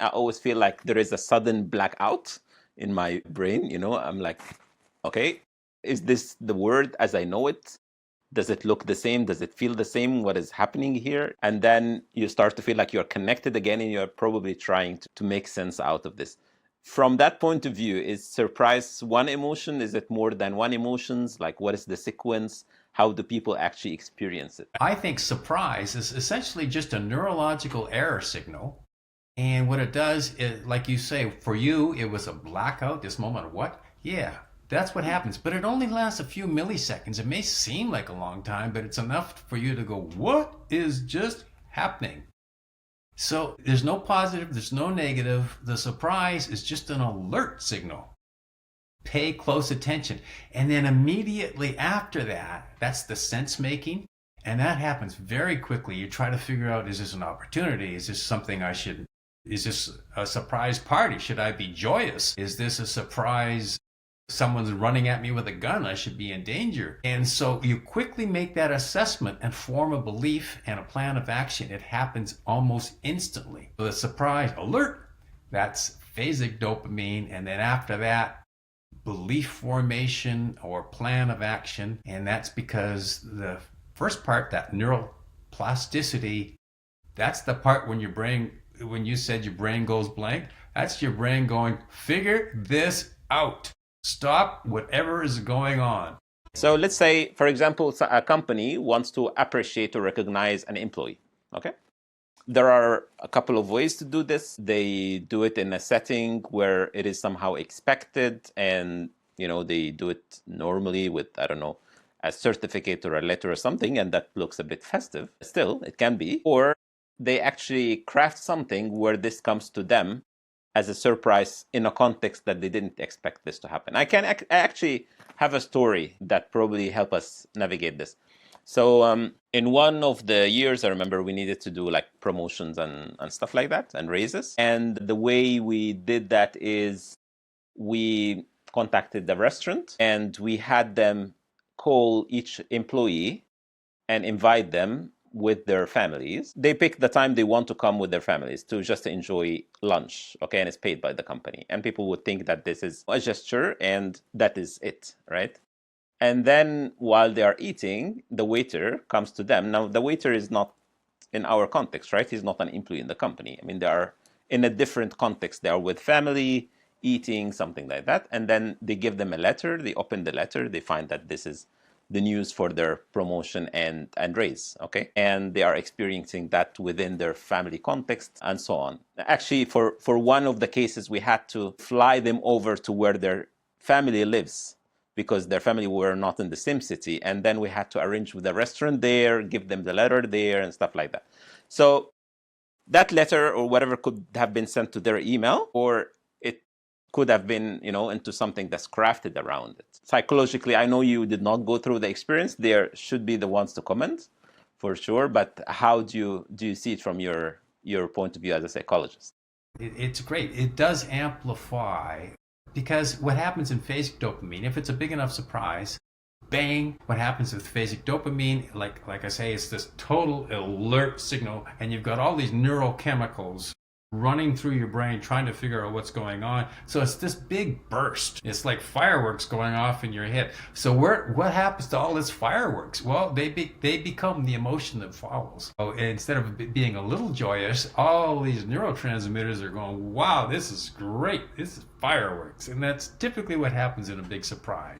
I always feel like there is a sudden blackout in my brain. I'm like, okay, is this the word as I know it? Does it look the same? Does it feel the same? What is happening here? And then you start to feel like you're connected again, and you're probably trying to make sense out of this. From that point of view, is surprise one emotion? Is it more than one emotions? Like, what is the sequence? How do people actually experience it? I think surprise is essentially just a neurological error signal. And what it does is, like you say, for you, it was a blackout, this moment of what? Yeah, that's what happens. But it only lasts a few milliseconds. It may seem like a long time, but it's enough for you to go, what is just happening? So there's no positive, there's no negative. The surprise is just an alert signal. Pay close attention. And then immediately after that, that's the sense making. And that happens very quickly. You try to figure out, is this an opportunity? Is this something is this a surprise party? Should I be joyous? Is this a surprise? Someone's running at me with a gun. I should be in danger. And so you quickly make that assessment and form a belief and a plan of action. It happens almost instantly. So the surprise alert, that's phasic dopamine. And then after that, belief formation or plan of action. And that's because the first part, that neuroplasticity, that's the part when when you said your brain goes blank, that's your brain going, figure this out. Stop whatever is going on. So let's say, for example, a company wants to appreciate or recognize an employee. Okay. There are a couple of ways to do this. They do it in a setting where it is somehow expected, and they do it normally with, I don't know, a certificate or a letter or something, and that looks a bit festive. Still, it can be. Or they actually craft something where this comes to them as a surprise in a context that they didn't expect this to happen. I actually have a story that probably help us navigate this. So in one of the years, I remember we needed to do like promotions and stuff like that and raises. And the way we did that is we contacted the restaurant and we had them call each employee and invite them with their families. They pick the time they want to come with their families to just enjoy lunch, okay? And it's paid by the company. And people would think that this is a gesture and that is it, right? And then while they are eating, the waiter comes to them. Now, the waiter is not in our context, right? He's not an employee in the company. I mean, they are in a different context. They are with family, eating, something like that. And then they give them a letter. They open the letter. They find that this is the news for their promotion and raise, okay? And they are experiencing that within their family context and so on. Actually, for one of the cases, we had to fly them over to where their family lives because their family were not in the same city. And then we had to arrange with the restaurant there, give them the letter there and stuff like that. So that letter or whatever could have been sent to their email, or it could have been, into something that's crafted around it. Psychologically, I know you did not go through the experience. There should be the ones to comment for sure. But how do you see it from your point of view as a psychologist? It's great. It does amplify because what happens in phasic dopamine, if it's a big enough surprise, bang, what happens with phasic dopamine, like I say, it's this total alert signal, and you've got all these neurochemicals running through your brain trying to figure out what's going on. So it's this big burst. It's like fireworks going off in your head. So what happens to all this fireworks? Well, they become the emotion that follows. So instead of being a little joyous, all these neurotransmitters are going, wow, this is great. This is fireworks. And that's typically what happens in a big surprise.